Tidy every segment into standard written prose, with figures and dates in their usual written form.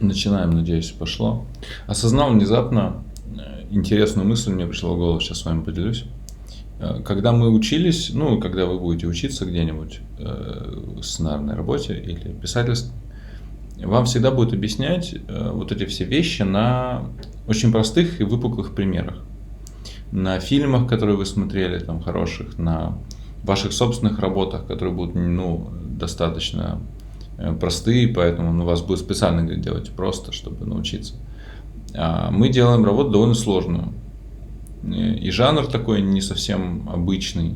Начинаем, надеюсь, пошло. Осознал внезапно интересную мысль, мне пришла в голову, сейчас с вами поделюсь. Когда мы учились, ну, когда вы будете учиться где-нибудь в сценарной работе или писательстве, вам всегда будут объяснять вот эти все вещи на очень простых и выпуклых примерах. На фильмах, которые вы смотрели, там, хороших, на ваших собственных работах, которые будут, ну, достаточно простые, поэтому у вас будет специально делать просто, чтобы научиться. А мы делаем работу довольно сложную. И жанр такой не совсем обычный.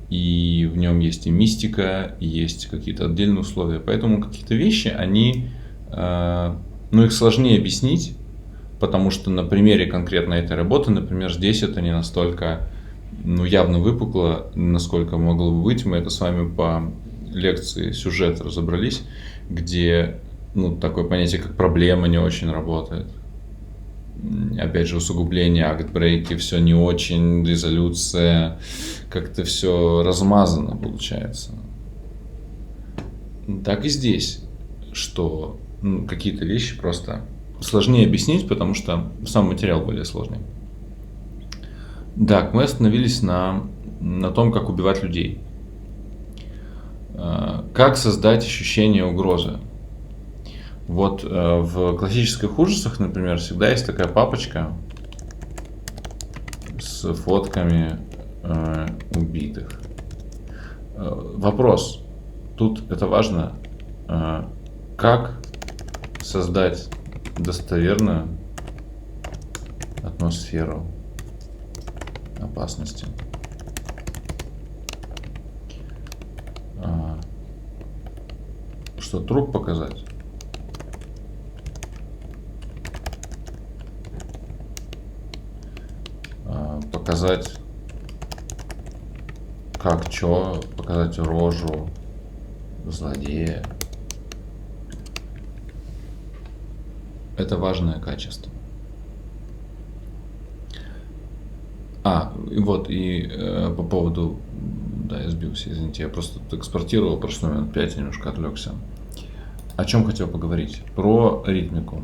И в нем есть и мистика, и есть какие-то отдельные условия. Поэтому какие-то вещи, они, ну, их сложнее объяснить, потому что на примере конкретно этой работы, например, здесь это не настолько, ну, явно выпукло, насколько могло бы быть. Мы это с вами по лекции сюжет разобрались, где, ну, такое понятие, как проблема, не очень работает. Опять же, усугубление, акт-брейки, все не очень, резолюция, как-то все размазано получается. Так и здесь, что какие-то вещи просто сложнее объяснить, потому что сам материал более сложный. Так, мы остановились на том, как убивать людей. Как создать ощущение угрозы. Вот в классических ужасах, например, всегда есть такая папочка с фотками убитых. Вопрос. Тут это важно. Как создать достоверную атмосферу опасности? Что, труп показать? Показать, как чё, показать рожу злодея. Это важное качество. По поводу, да, я сбился, извините, я просто тут экспортировал, прошло минут 5, я немножко отвлекся. О чем хотел поговорить? Про ритмику.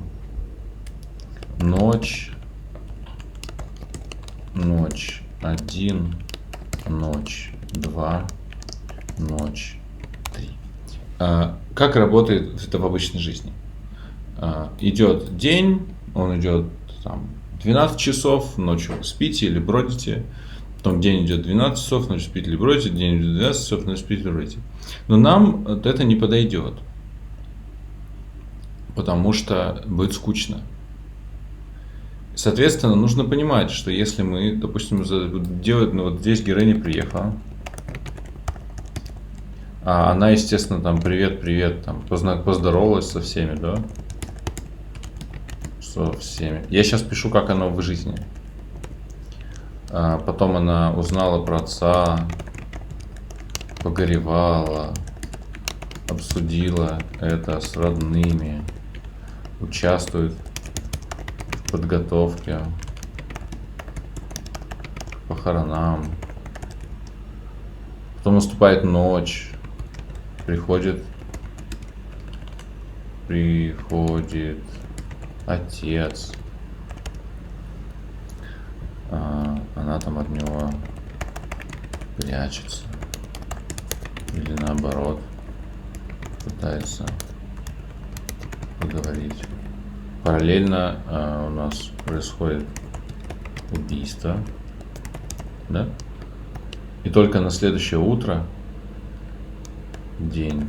Ночь 1, ночь 2, ночь 3. Как работает это в обычной жизни? Идет день, он идет там 12 часов, ночью вы спите или бродите. Потом день идет 12 часов, ночью спите или бродите, день идет 12 часов, ночью спите или бродите. Но нам это не подойдет, потому что будет скучно. Соответственно, нужно понимать, что если мы, допустим, делать, ну вот здесь героиня приехала, а она, естественно, там привет, там поздоровалась со всеми, да? Со всеми. Я сейчас пишу, как оно в жизни. Потом она узнала про отца, погоревала, обсудила это с родными, участвует в подготовке к похоронам. Потом наступает ночь, приходит отец. Она там от него прячется. Или наоборот, пытается поговорить. Параллельно у нас происходит убийство. Да? И только на следующее утро, день,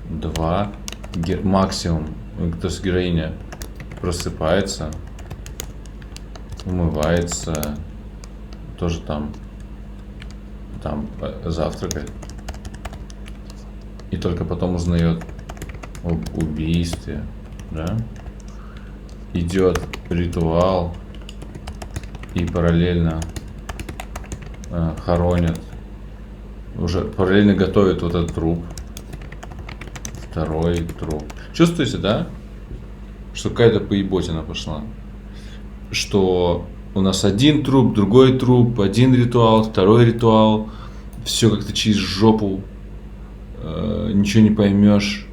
2, максимум, то есть героиня просыпается, умывается, тоже там завтракает. И только потом узнает об убийстве, да? Идет ритуал и параллельно хоронят, уже параллельно готовят вот этот труп, второй труп. Чувствуете, да? Что какая-то поеботина пошла. Что у нас один труп, другой труп, один ритуал, второй ритуал. Все как-то через жопу, ничего не поймешь.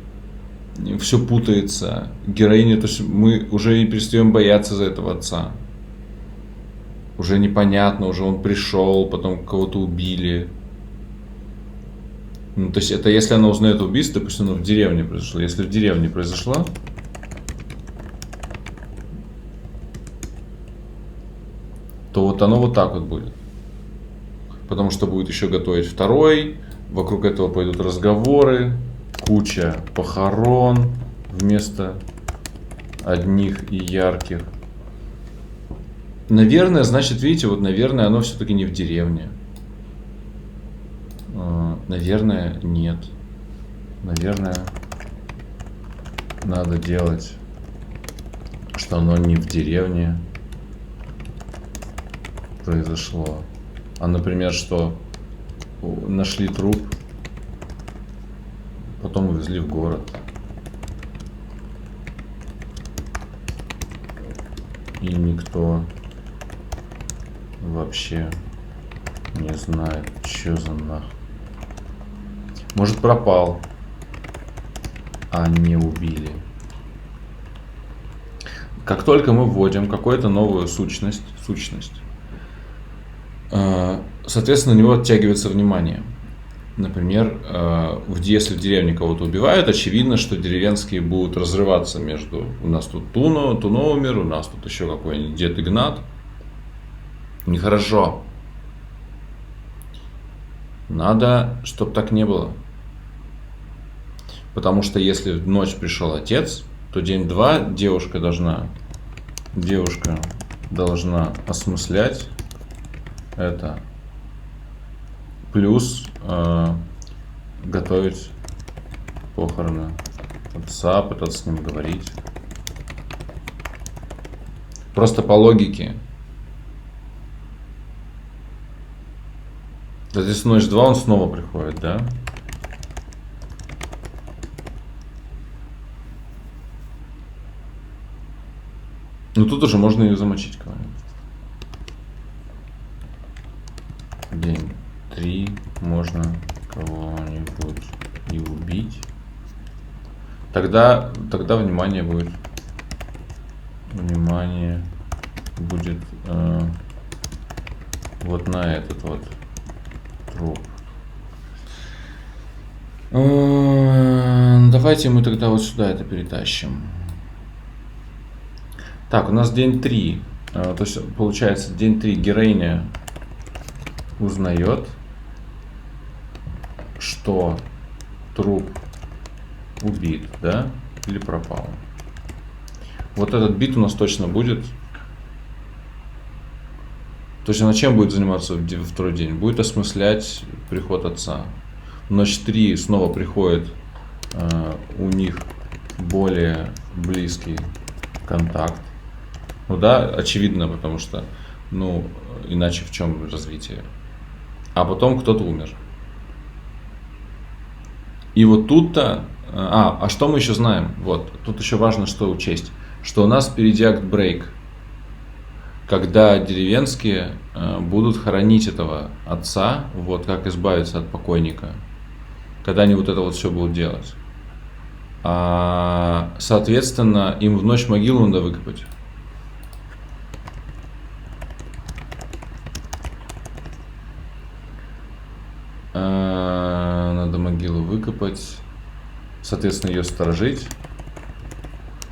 все путается. Героиня, то есть мы уже и перестаем бояться за этого отца. Уже непонятно, уже он пришел, потом кого-то убили. Ну, то есть это если она узнает убийство, пусть оно в деревне произошло. Если в деревне произошло, то вот оно вот так вот будет. Потому что будет еще готовить второй, вокруг этого пойдут разговоры, куча похорон вместо одних и ярких. Наверное, значит, видите, вот, наверное, оно все-таки не в деревне. Наверное, нет. Наверное, надо делать, что оно не в деревне произошло. А, например, что нашли труп, потом увезли в город. И никто вообще не знает, что за нах. Может, пропал, а не убили. Как только мы вводим какую-то новую сущность, соответственно, на него оттягивается внимание. Например, если в деревне кого-то убивают, очевидно, что деревенские будут разрываться между... У нас тут Туно умер, у нас тут еще какой-нибудь дед Игнат. Нехорошо. Надо, чтобы так не было. Потому что если в ночь пришел отец, то день-два девушка должна осмыслять это. Плюс готовить похороны отца, пытаться с ним говорить. Просто по логике. Здесь ночь 2 он снова приходит, да? Ну тут уже можно ее замочить кого-нибудь. День 3 можно кого-нибудь и убить. Тогда внимание будет вот на этот вот труп. Давайте мы тогда вот сюда это перетащим. Так, у нас день 3. То есть получается день 3 героиня узнает, что труп убит, да, или пропал. Вот этот бит у нас точно будет. То есть она чем будет заниматься в второй день? Будет осмыслять приход отца. Ночь 3 снова приходит у них более близкий контакт. Ну да, очевидно, потому что, ну, иначе в чем развитие? А потом кто-то умер. И вот тут-то... А что мы еще знаем? Вот, тут еще важно что учесть. Что у нас впереди акт-брейк. Когда деревенские будут хоронить этого отца, вот как избавиться от покойника. Когда они вот это вот все будут делать. Соответственно, им в ночь могилу надо выкопать. Надо могилу выкопать. Соответственно, ее сторожить.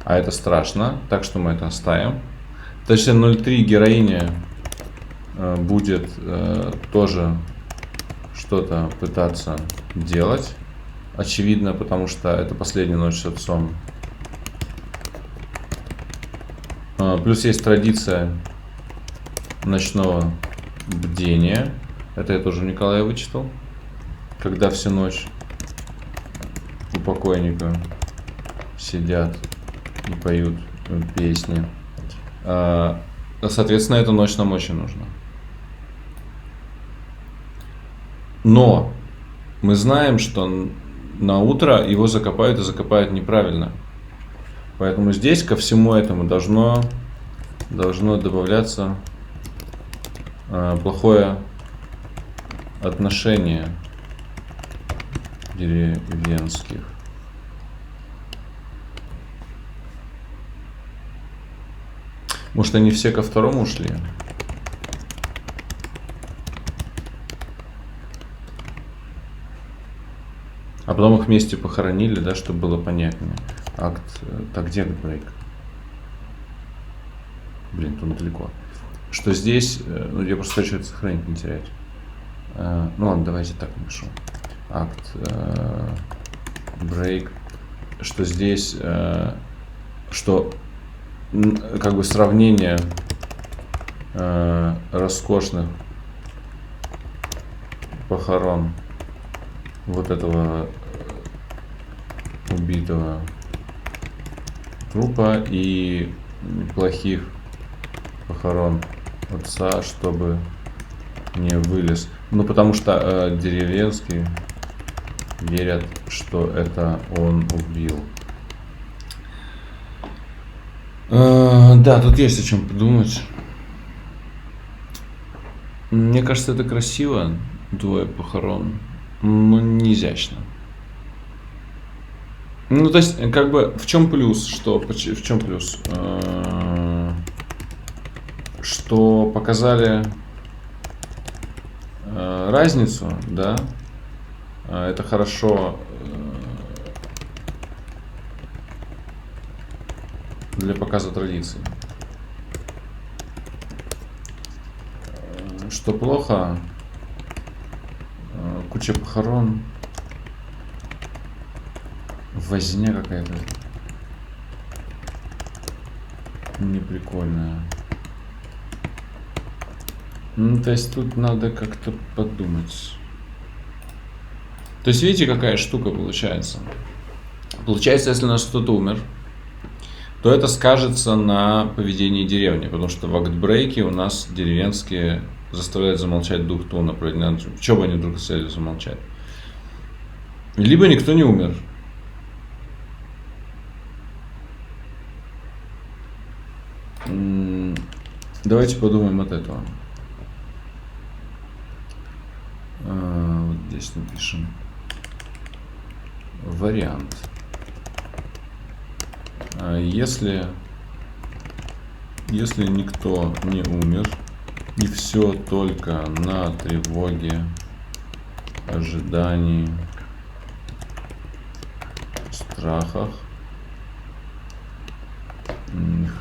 А это страшно, так что мы это оставим. Точнее, 0.3 героиня будет тоже что-то пытаться делать. Очевидно, потому что это последняя ночь с отцом. Плюс есть традиция ночного бдения. Это я тоже у Николая вычитал. Когда всю ночь у покойника сидят и поют песни. Соответственно, эта ночь нам очень нужна. Но мы знаем, что на утро его закопают и закопают неправильно. Поэтому здесь ко всему этому должно добавляться плохое отношение деревенских. Может, они все ко второму ушли? А потом их вместе похоронили, да, чтобы было понятнее. Акт... Так, где брейк? Блин, тут далеко. Что здесь... Ну, я просто хочу это сохранить, не терять. Ну ладно, давайте так напишу. Акт... Брейк. Что здесь... Что... Как бы сравнение роскошных похорон вот этого убитого трупа и плохих похорон отца, чтобы не вылез. Ну, потому что деревенские верят, что это он убил. Да, тут есть о чем подумать. Мне кажется, это красиво, двое похорон, но не изящно. Ну, то есть, как бы, в чем плюс? В чем плюс? Что показали разницу, да? Это хорошо для показа традиций. Что плохо? Куча похорон. Возня какая-то неприкольная. Ну, то есть тут надо как-то подумать. То есть видите, какая штука получается? Получается, если у нас кто-то умер, то это скажется на поведении деревни, потому что в актбрейке у нас деревенские заставляют замолчать дух Туна. Чего бы они вдруг хотели замолчать? Либо никто не умер. Давайте подумаем от этого. Вот здесь напишем. Вариант. Если никто не умер, и все только на тревоге, ожидании, страхах,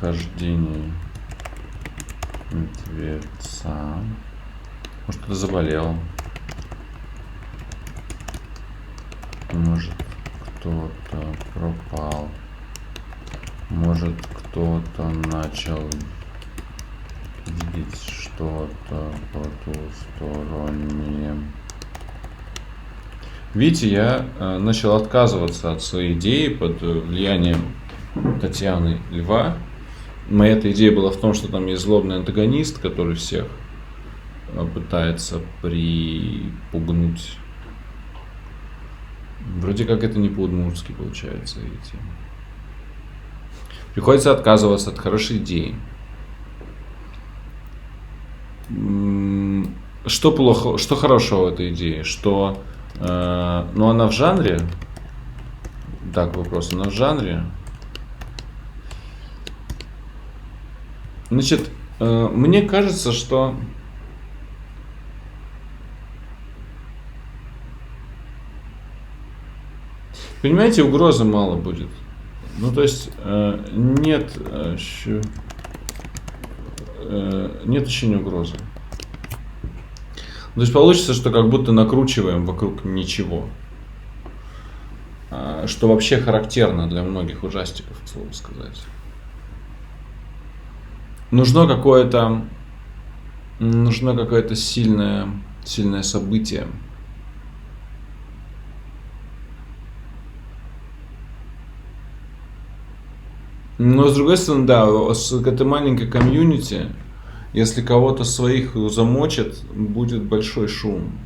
хождении мертвеца. Может, кто-то заболел. Может, кто-то пропал. Может, кто-то начал видеть что-то потустороннее. Видите, я начал отказываться от своей идеи под влиянием Татьяны Льва. Моя эта идея была в том, что там есть злобный антагонист, который всех пытается припугнуть. Вроде как это не по-удмуртски получается, видите. Приходится отказываться от хорошей идеи. Что плохо, что хорошего в этой идее? Что, ну, она в жанре. Так, вопрос, она в жанре. Значит, мне кажется, что понимаете, угрозы мало будет. Ну, то есть, нет ощущения угрозы. То есть, получится, что как будто накручиваем вокруг ничего. Что вообще характерно для многих ужастиков, к слову сказать. Нужно какое-то сильное событие. Но с другой стороны, да, с этой маленькой комьюнити, если кого-то своих замочат, будет большой шум.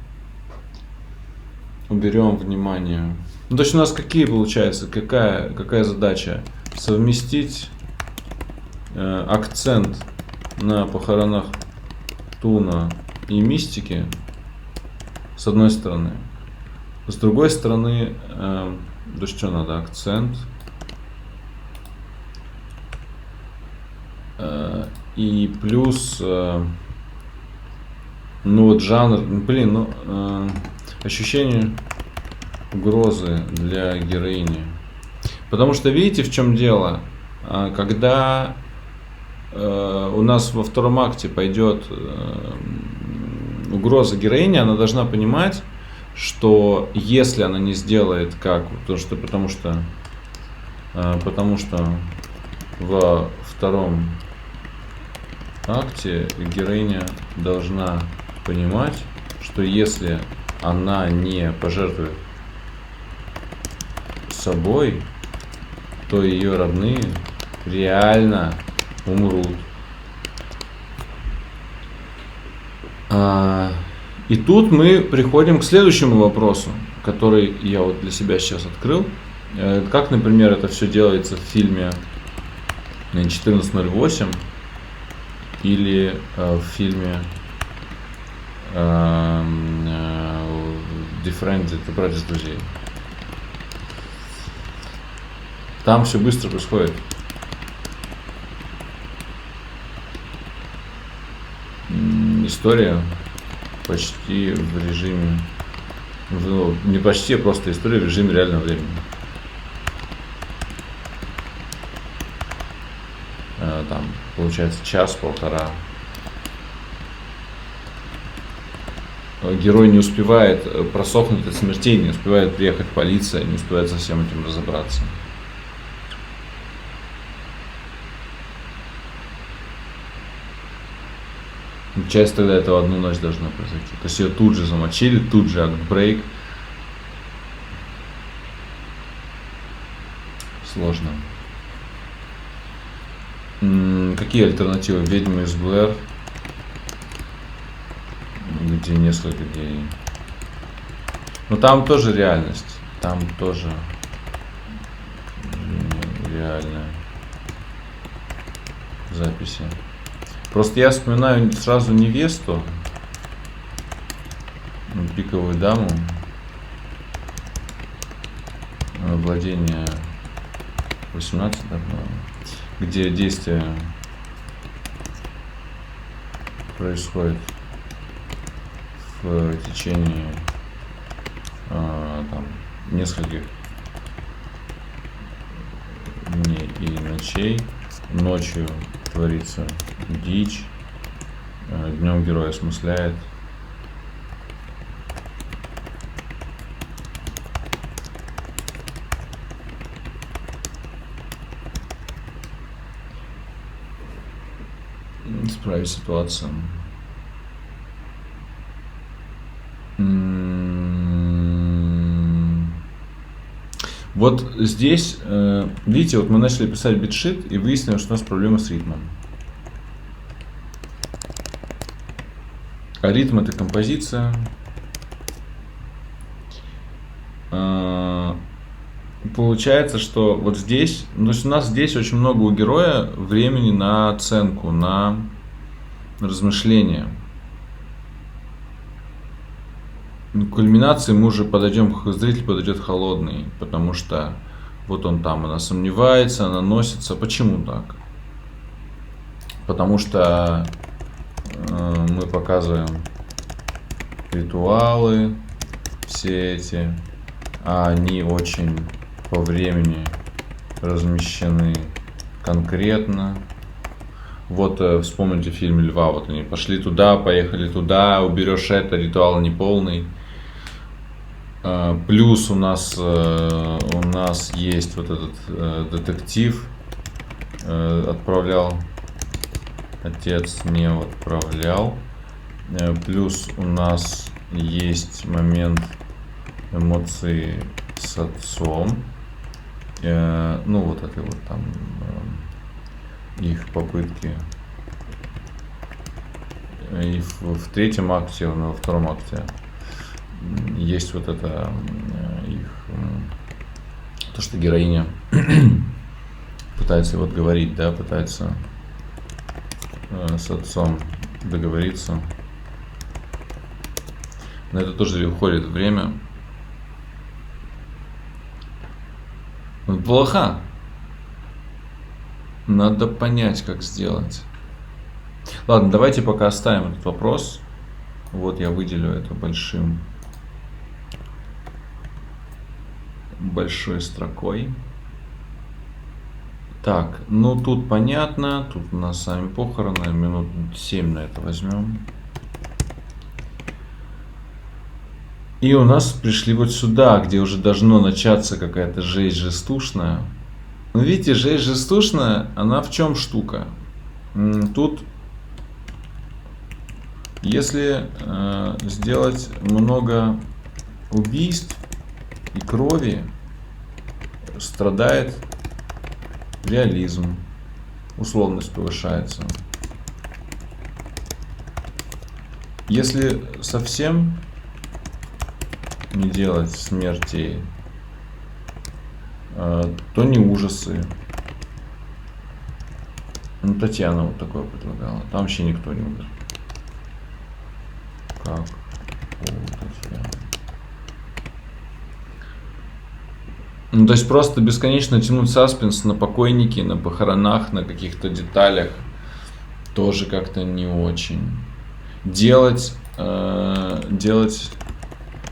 Уберем внимание. Ну, то есть у нас какие получается, какая задача? Совместить акцент на похоронах Туна и мистики, с одной стороны. С другой стороны, да что надо, акцент И плюс, ну вот жанр, ощущение угрозы для героини. Потому что видите, в чем дело? Когда у нас во втором акте пойдет угроза героини, она должна понимать, что если она не сделает как, потому что во втором акте героиня должна понимать, что если она не пожертвует собой, то ее родные реально умрут. И тут мы приходим к следующему вопросу, который я вот для себя сейчас открыл. Как, например, это все делается в фильме 1408 или в фильме Different, братья друзей. Там все быстро происходит. История почти в режиме, не почти, а просто история в режиме реального времени. Там получается час-полтора. Герой не успевает просохнуть от смертей, не успевает приехать полиция, не успевает со всем этим разобраться. Часть тогда это в одну ночь должна произойти. То есть ее тут же замочили, тут же акт-брейк. Сложно. Какие альтернативы? Ведьмы из Блэр, где несколько гений. Но там тоже реальность. Там тоже реальная записи. Просто я вспоминаю сразу невесту, пиковую даму, владение 18, где действие происходит в течение нескольких дней и ночей. Ночью творится дичь, днем герой осмысляет. Исправить ситуацию. Вот здесь, видите, вот мы начали писать битшит и выяснили, что у нас проблема с ритмом. А ритм — это композиция. Получается, что вот здесь, то есть у нас здесь очень много у героя времени на оценку, на размышления. К кульминации мы уже зритель подойдет холодный, потому что вот он там, она сомневается, она носится. Почему так? Потому что мы показываем ритуалы все эти, а они очень по времени размещены конкретно. Вот вспомните фильм «Льва», вот они пошли туда, поехали туда, уберешь это, ритуал неполный. Плюс у нас есть вот этот детектив, отправлял, отец не отправлял. Плюс у нас есть момент эмоций с отцом. Ну вот это вот там их попытки. И в третьем акте, во втором акте есть вот это их, то, что героиня пытается его отговорить, да, пытается с отцом договориться. На это тоже уходит время. Плохо. Надо понять, как сделать. Ладно, давайте пока оставим этот вопрос. Вот я выделю это большой строкой. Так, ну тут понятно, тут у нас сами похороны, минут 7 на это возьмем. И у нас пришли вот сюда, где уже должно начаться какая-то жесть жестушная. Но видите, жесть жестушная, она в чем штука? Тут, если сделать много убийств и крови, страдает реализм, условность повышается. Если совсем не делать смертей, то не ужасы. Ну, Татьяна вот такое предлагала. Там вообще никто не умер. Как? Татьяна. Ну, то есть просто бесконечно тянуть саспенс на покойнике, на похоронах, на каких-то деталях тоже как-то не очень. Делать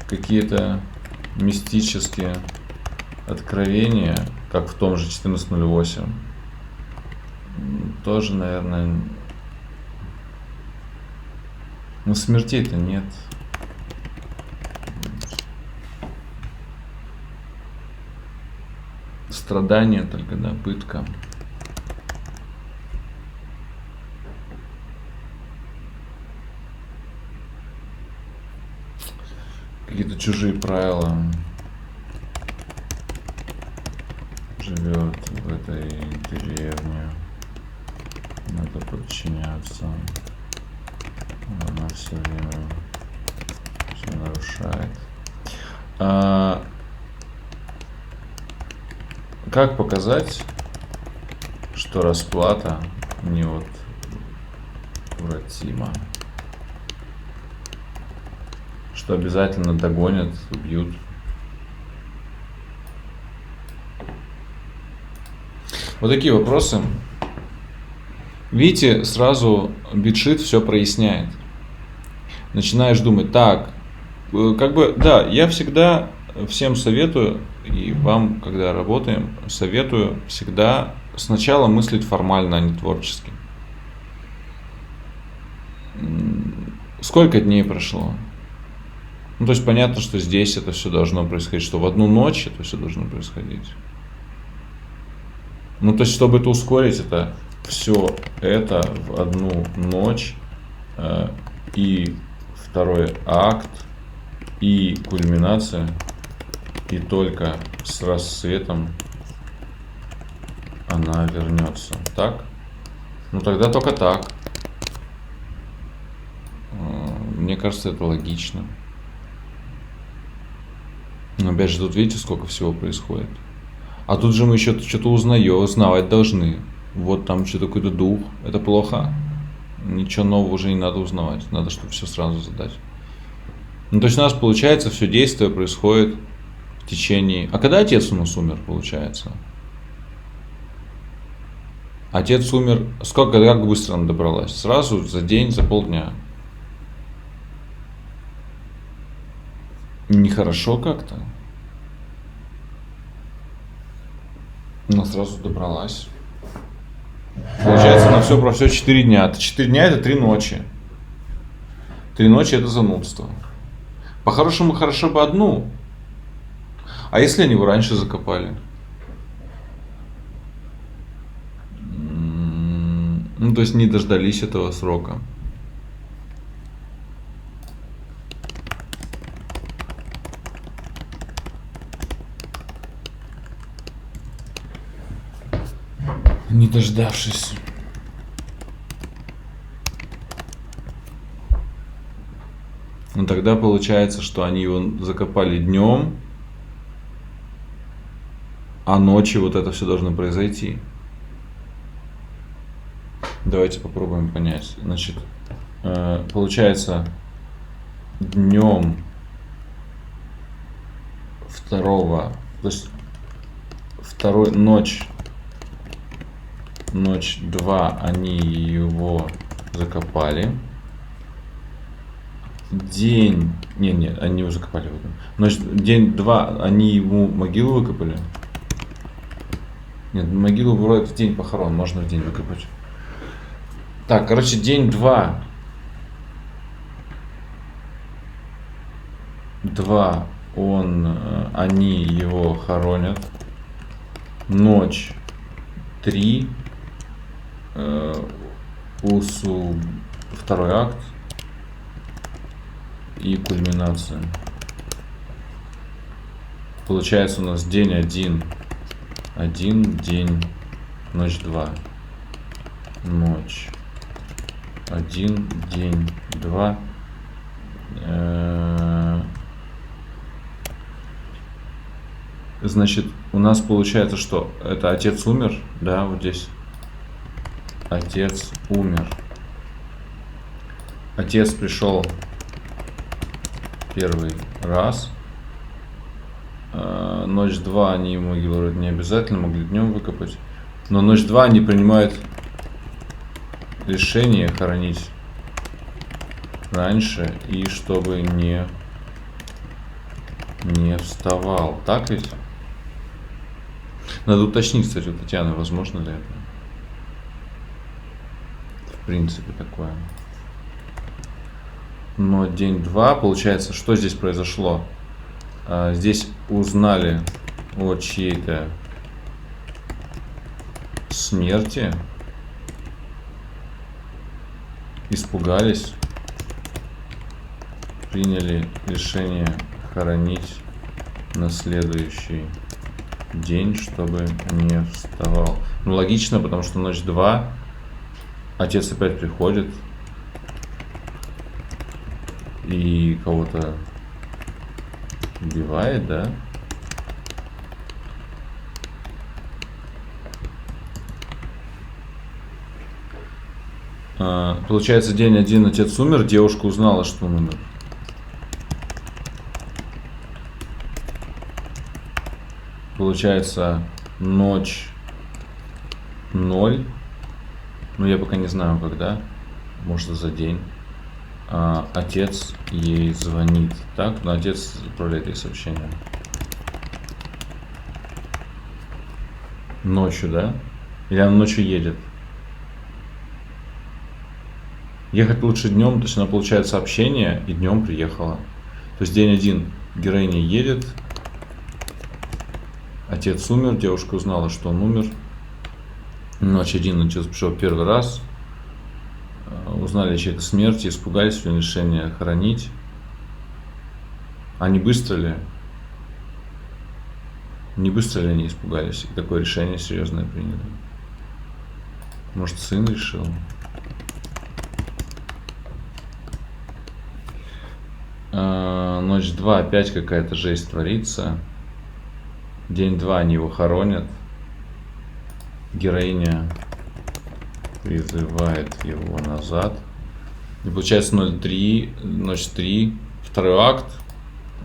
какие-то мистические откровения, как в том же 14.08, тоже, наверное, ну смертей-то нет. Страдания только, да, пытка. Какие-то чужие правила. Живет в этой деревне. Надо подчиняться. Она все время все нарушает. Как показать, что расплата не вот вратима? Что обязательно догонят, убьют? Вот такие вопросы. Видите, сразу битшит все проясняет. Начинаешь думать, так, как бы, да, я всегда всем советую, и вам, когда работаем, советую всегда сначала мыслить формально, а не творчески. Сколько дней прошло? Ну, то есть понятно, что здесь это все должно происходить, что в одну ночь это все должно происходить. Ну, то есть, чтобы это ускорить, это все это в одну ночь, и второй акт, и кульминация, и только с рассветом она вернется. Так? Ну, тогда только так. Мне кажется, это логично. Но опять же, тут видите, сколько всего происходит. А тут же мы еще что-то узнавать должны. Вот там что-то какой-то дух. Это плохо. Ничего нового уже не надо узнавать. Надо, чтобы все сразу задать. Ну, то есть у нас, получается, все действие происходит в течение... А когда отец у нас умер, получается? Отец умер... Как быстро она добралась? Сразу, за день, за полдня. Нехорошо как-то. Она сразу добралась. Получается, на все про все 4 дня. 4 дня это 3 ночи. 3 ночи это занудство. По-хорошему, хорошо бы одну. А если они его раньше закопали? Ну, то есть не дождались этого срока. Не дождавшись. Ну тогда получается, что они его закопали днем, а ночью вот это все должно произойти. Давайте попробуем понять. Значит, получается, днем второго, то есть ночь 2 они его закопали. День... Не, они его закопали. Значит, день 2 они ему могилу выкопали. Нет, могилу вроде в день похорон, можно в день выкопать. Так, короче, день 2. 2 они его хоронят. Ночь 3. Усу второй акт. И кульминация. Получается у нас день 1. День. Ночь 2. Ночь 1. День 2. Значит, у нас получается, что это отец умер, да, вот здесь. Отец умер. Отец пришел первый раз. Ночь 2 они могилу не обязательно, могли днем выкопать. Но ночь 2 они принимают решение хоронить раньше, и чтобы не вставал. Так ведь? Надо уточнить, кстати, у Татьяны, возможно ли это. В принципе, такое. Но день 2, получается, что здесь произошло? Здесь узнали о чьей-то смерти, испугались, приняли решение хоронить на следующий день, чтобы не вставал. Ну, логично, потому что ночь 2, отец опять приходит и кого-то убивает, да? Получается, день 1 отец умер, девушка узнала, что он умер. Получается, ночь 0. Ну, я пока не знаю, когда. Может, за день. Отец ей звонит. Так? Но отец отправляет ей сообщение. Ночью, да? Или она ночью едет? Ехать лучше днем, то есть она получает сообщение и днем приехала. То есть день 1 героиня едет. Отец умер, девушка узнала, что он умер. Ночь 1 отец пришел первый раз. Узнали о чьей-то смерти, испугались, приняли решение хоронить. А не быстро ли? Не быстро ли они испугались? И такое решение серьезное приняли? Может, сын решил? Ночь 2 опять какая-то жесть творится. День 2 они его хоронят. Героиня призывает его назад. И получается 0-3, ночь 3, второй акт,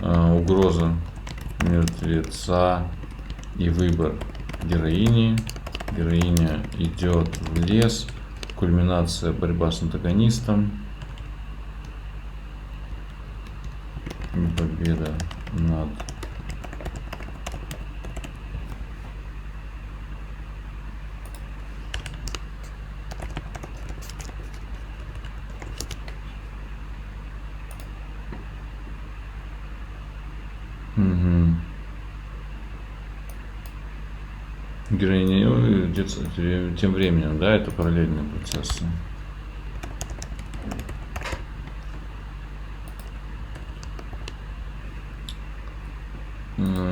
угроза мертвеца и выбор героини. Героиня идет в лес, кульминация борьба с антагонистом, победа над героиня идет тем временем, да, это параллельные процессы.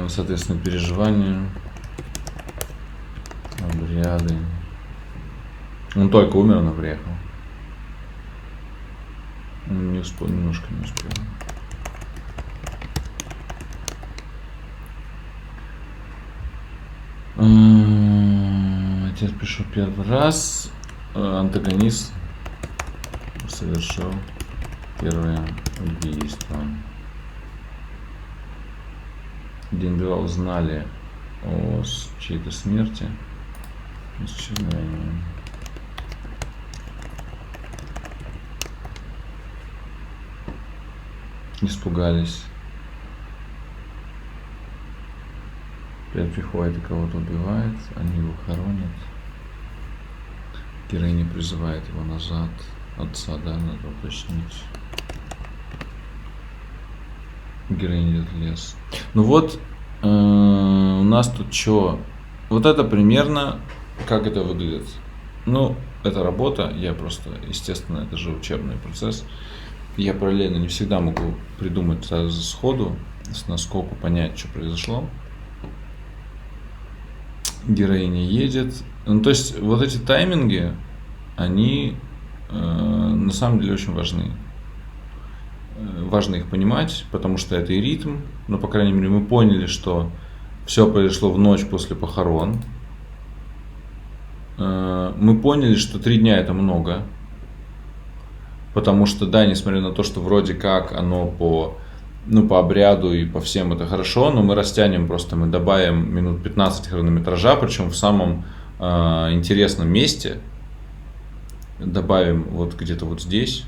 Соответственно, переживания, обряды. Он только умер, но приехал. Он не успел, немножко не успел. Отец пришел первый раз. Антагонист совершил первое убийство. День 2 узнали о чьей-то смерти. Исчезновение. испугались. Опять приходит и кого-то убивает, они его хоронят. Героиня призывает его назад. Отца, да, надо уточнить. Героиня идет в лес. Ну вот, у нас тут что? Вот это примерно, как это выглядит. Ну, это работа, я просто, естественно, это же учебный процесс. Я параллельно не всегда могу придумать сразу сходу, насколько понять, что произошло. Героиня едет. Ну, то есть, вот эти тайминги, они на самом деле очень важны. Важно их понимать, потому что это и ритм. Но, по крайней мере, мы поняли, что все произошло в ночь после похорон. Мы поняли, что 3 дня это много. Потому что, да, несмотря на то, что вроде как оно по обряду и по всем это хорошо, но мы растянем просто, мы добавим минут 15 хронометража, причем в самом интересном месте. Добавим вот где-то вот здесь.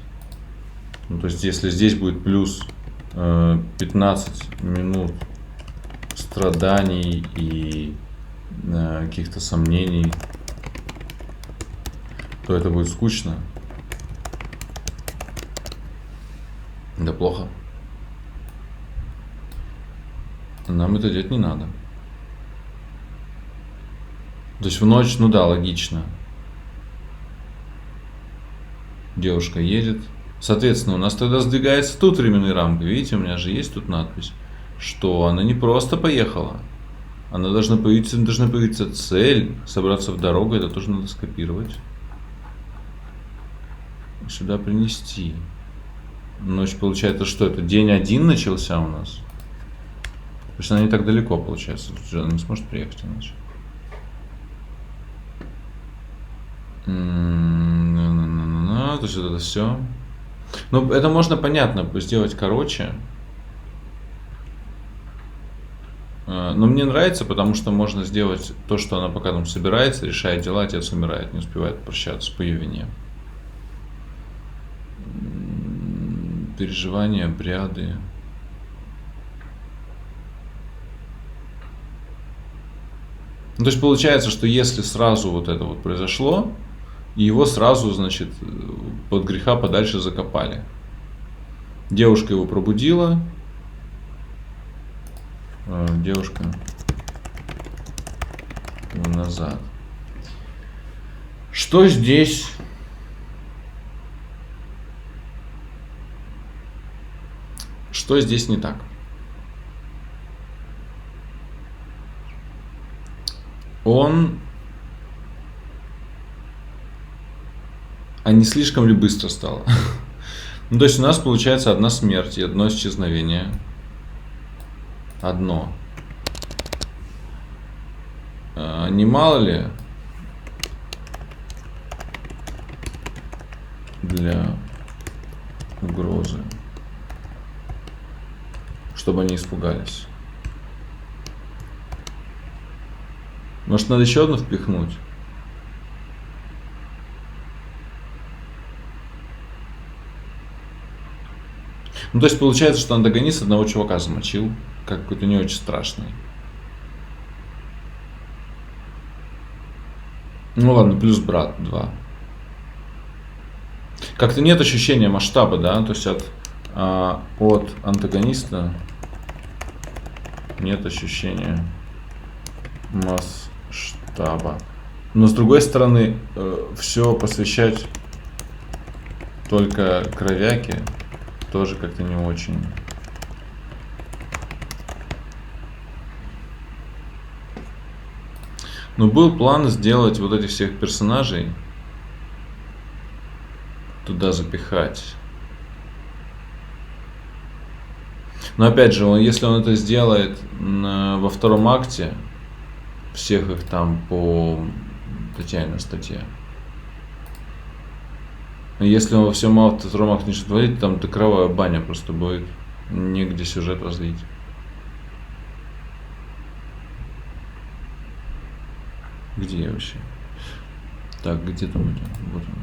Ну, то есть, если здесь будет плюс 15 минут страданий и каких-то сомнений, то это будет скучно. Да плохо. Нам это делать не надо. То есть в ночь, ну да, логично. Девушка едет. Соответственно, у нас тогда сдвигается тут временные рамки. Видите, у меня же есть тут надпись, что она не просто поехала. Она должна появиться цель, собраться в дорогу, это тоже надо скопировать. Сюда принести. Ночь, получается, что это? День 1 начался у нас. То есть она не так далеко, получается. Она не сможет приехать иначе. То есть вот это все. Ну, это можно, понятно, сделать короче. Но мне нравится, потому что можно сделать то, что она пока там собирается, решает дела, отец умирает, не успевает прощаться по ее вине. Переживания, обряды. Ну, то есть получается, что если сразу вот это вот произошло, его сразу, значит, под греха подальше закопали. Девушка его пробудила. Девушка назад. Что здесь? Что здесь не так? А не слишком ли быстро стало? Ну, то есть у нас получается одна смерть и одно исчезновение. Одно. Не мало ли для угрозы, чтобы они испугались? Может, надо еще одну впихнуть? Ну, то есть получается, что антагонист одного чувака замочил, как какой-то не очень страшный. Ну ладно, плюс брат 2. Как-то нет ощущения масштаба, да? То есть от антагониста нет ощущения масштаба. Но с другой стороны, все посвящать только кровяке тоже как-то не очень. Но был план сделать вот этих всех персонажей, туда запихать. Но опять же, если он это сделает во втором акте, всех их там по Татьяниной статье. Если он во всем втором акте начнет творить, там кровавая баня просто будет. Негде сюжет развить. Где я вообще? Так, где там это? Вот он.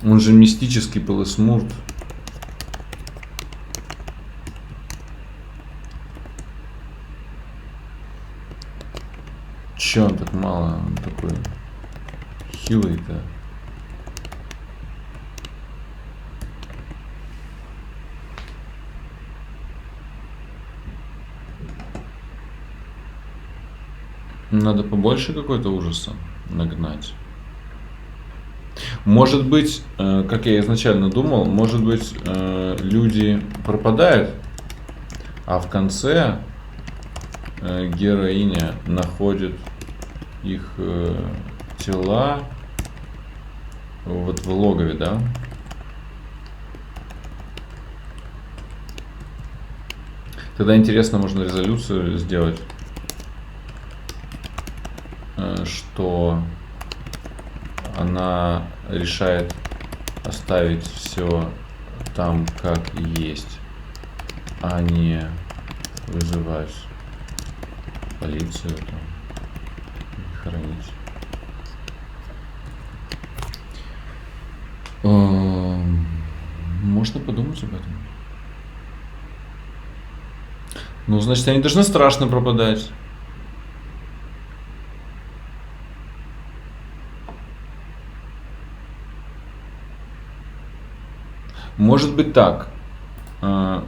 Он же мистический полысмурт. Че он так мало? Он такой хилый-то. Надо побольше какой-то ужаса нагнать. Может быть, как я изначально думал, может быть, люди пропадают, а в конце героиня находит их тела вот в логове, да? Тогда интересно, можно резолюцию сделать, что она решает оставить все там, как есть, а не вызывать полицию там, и хоронить. Можно подумать об этом. Ну, значит, они должны страшно пропадать. Может быть так. У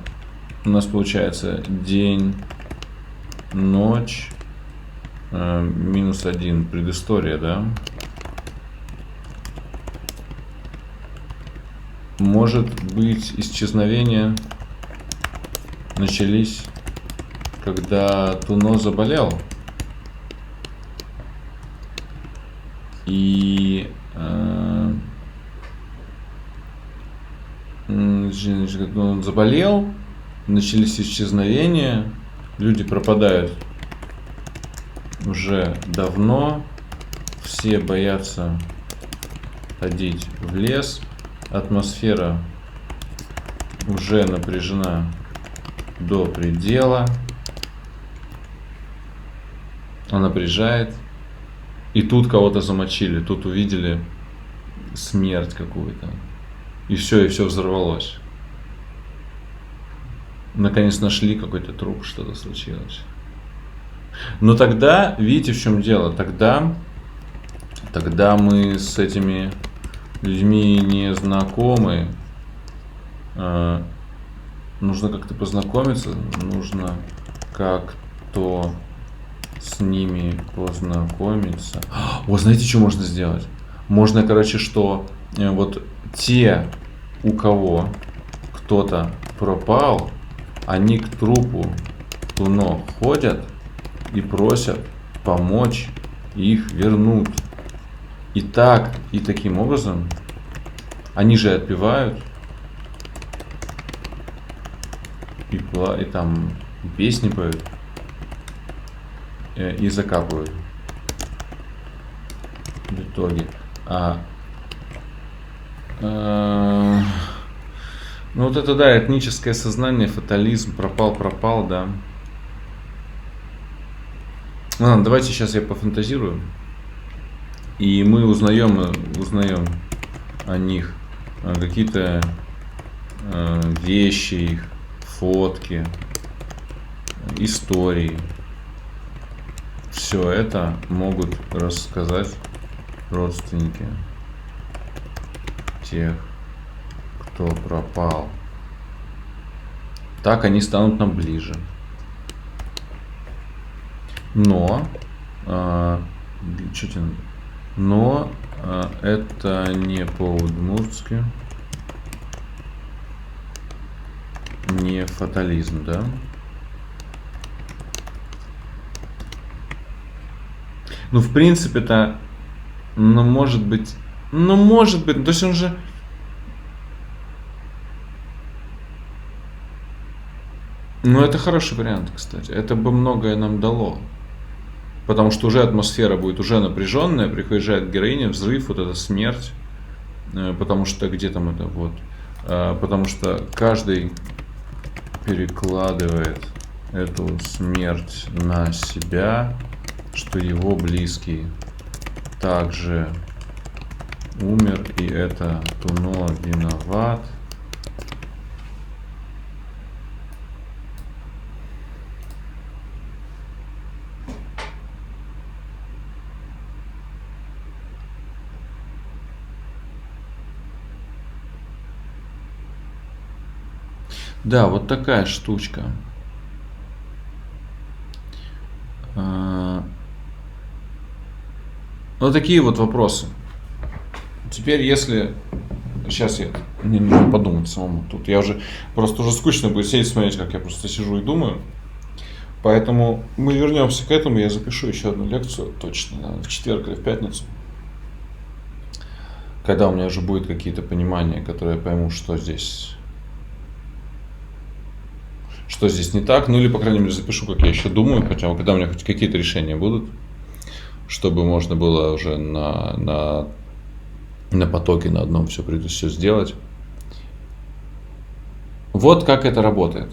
нас получается день, ночь, -1, предыстория, да? Может быть, исчезновения начались, когда Туно заболел. И когда он заболел, начались исчезновения, люди пропадают уже давно, все боятся ходить в лес, атмосфера уже напряжена до предела, она напряжает, и тут кого-то замочили, тут увидели смерть какую-то. И все взорвалось. Наконец нашли какой-то труп, что-то случилось. Но тогда, видите, в чем дело? Тогда мы с этими людьми не знакомы. Нужно как-то познакомиться, нужно как-то с ними познакомиться. Вот знаете, что можно сделать? Можно, короче, что вот те, у кого кто-то пропал, они к трупу Туно ходят и просят помочь их вернуть. И так, и таким образом они же отпевают и там песни поют и закапывают в итоге. Ну вот это, да, этническое сознание, фатализм, пропал, да. Ладно, давайте сейчас я пофантазирую. И мы узнаем о них какие-то вещи их, фотки, истории. Все это могут рассказать родственники тех, кто пропал. Так они станут нам ближе. Но это не по-удмуртски, не фатализм, да? Ну, в принципе-то, может быть, то есть он же... Ну, это хороший вариант, кстати. Это бы многое нам дало. Потому что уже атмосфера будет уже напряженная, приезжает героиня, взрыв, вот эта смерть. Потому что где там это вот? Потому что каждый перекладывает эту смерть на себя, что его близкий также умер, и это Туно виноват. Да, вот такая штучка. Вот такие вот вопросы. Теперь, если... Сейчас мне нужно подумать самому. Тут я уже... Просто уже скучно будет сидеть, смотреть, как я просто сижу и думаю. Поэтому мы вернемся к этому. Я запишу еще одну лекцию, точно, наверное, в четверг или в пятницу. Когда у меня уже будет какие-то понимания, которые я пойму, что здесь не так. Ну или, по крайней мере, запишу, как я еще думаю. Хотя когда у меня хоть какие-то решения будут, чтобы можно было уже на потоке, на одном все сделать. Вот как это работает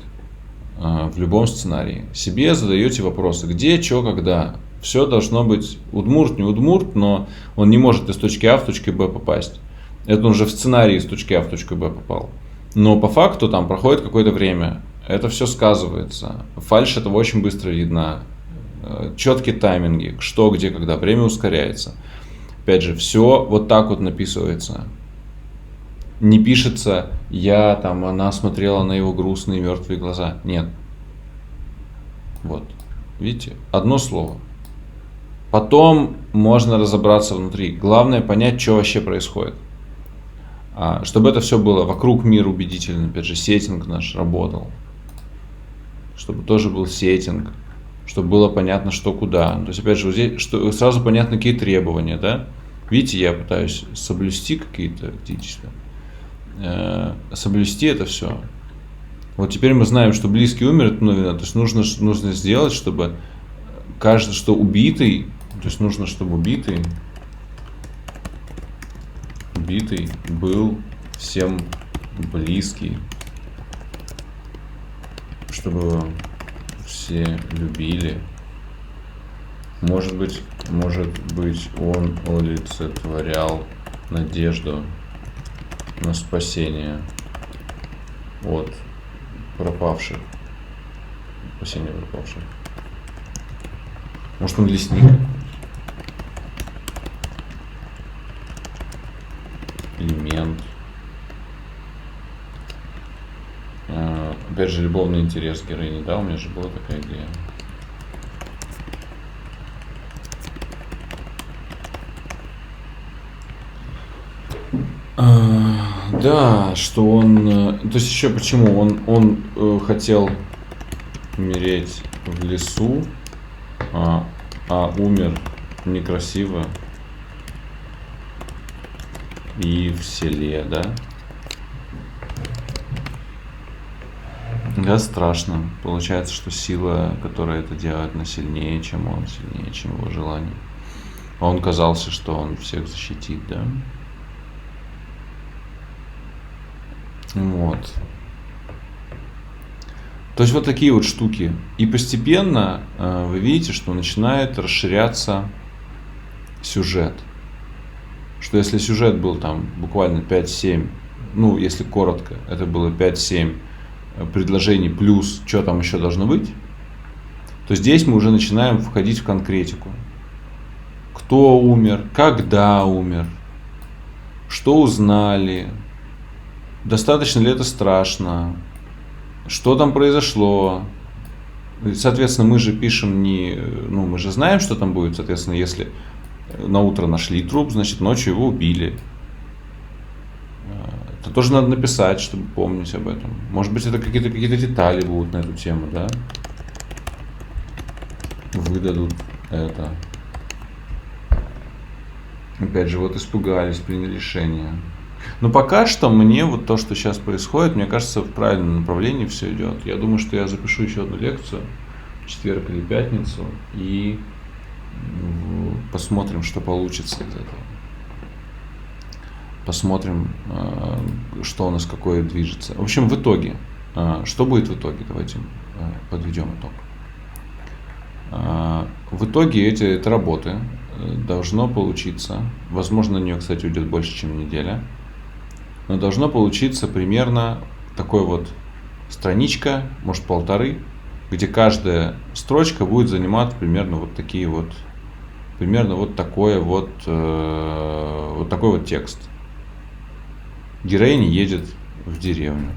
в любом сценарии. Себе задаете вопросы, где, что, когда. Все должно быть удмурт, не удмурт, но он не может из точки А в точку Б попасть. Это он уже в сценарии из точки А в точку Б попал. Но по факту там проходит какое-то время. Это все сказывается. Фальшь этого очень быстро видна. Четкие тайминги, что, где, когда. Время ускоряется. Опять же, все вот так вот написывается. Не пишется, она смотрела на его грустные мертвые глаза. Нет. Вот. Видите? Одно слово. Потом можно разобраться внутри. Главное понять, что вообще происходит. Чтобы это все было вокруг мира убедительно. Опять же, сеттинг наш работал. Чтобы тоже был сеттинг. Чтобы было понятно, что куда. То есть, опять же, вот здесь сразу понятно, какие требования, да? Видите, я пытаюсь соблюсти какие-то действия. Соблюсти это все. Вот теперь мы знаем, что близкий умер, то есть нужно сделать, чтобы кажется, что убитый, то есть нужно, чтобы убитый был всем близкий, чтобы его все любили. Может быть, он олицетворял надежду на спасение от пропавших. Спасение пропавших. Может, он лесник? Элемент. Опять же, любовный интерес героини. Да, у меня же была такая идея. Да, что он... То есть еще почему? Он хотел умереть в лесу, а умер некрасиво и в селе, да? Да, страшно. Получается, что сила, которая это делает, она сильнее, чем он, сильнее, чем его желание. А он казался, что он всех защитит, да? Вот. То есть вот такие вот штуки. И постепенно вы видите, что начинает расширяться сюжет. Что если сюжет был там буквально 5-7, ну если коротко, это было 5-7 предложений плюс что там еще должно быть, то здесь мы уже начинаем входить в конкретику. Кто умер, когда умер, что узнали, достаточно ли это страшно, что там произошло. Соответственно, мы же пишем мы же знаем, что там будет. Соответственно, если на утро нашли труп, значит ночью его убили. Это тоже надо написать, чтобы помнить об этом. Может быть, это какие-то детали будут на эту тему, да? Выдадут это. Опять же, вот испугались, приняли решение. Но пока что мне вот то, что сейчас происходит, мне кажется, в правильном направлении все идет. Я думаю, что я запишу еще одну лекцию в четверг или пятницу и посмотрим, что получится из этого. Посмотрим, что у нас какое движется. В общем, в итоге, что будет в итоге? Давайте подведем итог. В итоге это работы. должно получиться, возможно, на нее, кстати, уйдет больше, чем неделя, но должно получиться примерно такой вот страничка, может полторы, где каждая строчка будет занимать примерно вот такие вот, примерно вот такой вот, вот такой вот текст. Героиня едет в деревню.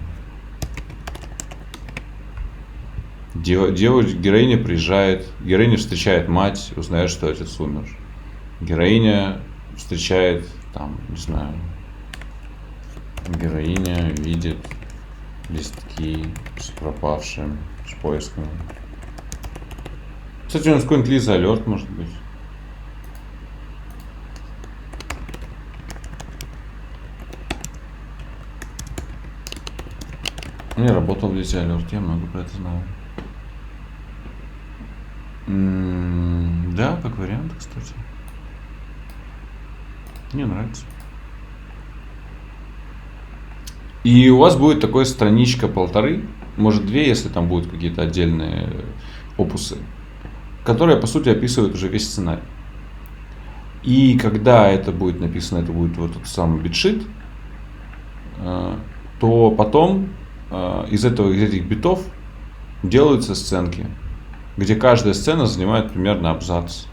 Героиня приезжает, героиня встречает мать, узнает, что отец умер. Героиня встречает, там, не знаю, героиня видит листки с пропавшим, с поиском. Кстати, у нас какой-нибудь Лиза Алерт, может быть. Я работал в Лизе Алерт, я много про это знаю. Да, как вариант, кстати. Мне нравится. И у вас будет такой страничка полторы, может две, если там будут какие-то отдельные опусы, которые, по сути, описывают уже весь сценарий. И когда это будет написано, это будет вот тот самый битшит, то потом из этих битов делаются сценки, где каждая сцена занимает примерно абзац.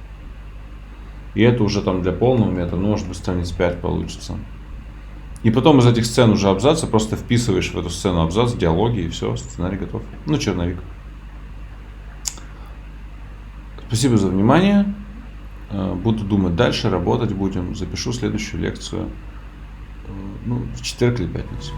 И это уже там для полного метра, ну, может быть, страниц 5 получится. И потом из этих сцен уже абзаца просто вписываешь в эту сцену абзац, диалоги, и все, сценарий готов. Ну, черновик. Спасибо за внимание. Буду думать дальше, работать будем. Запишу следующую лекцию. Ну, в четверг или пятницу.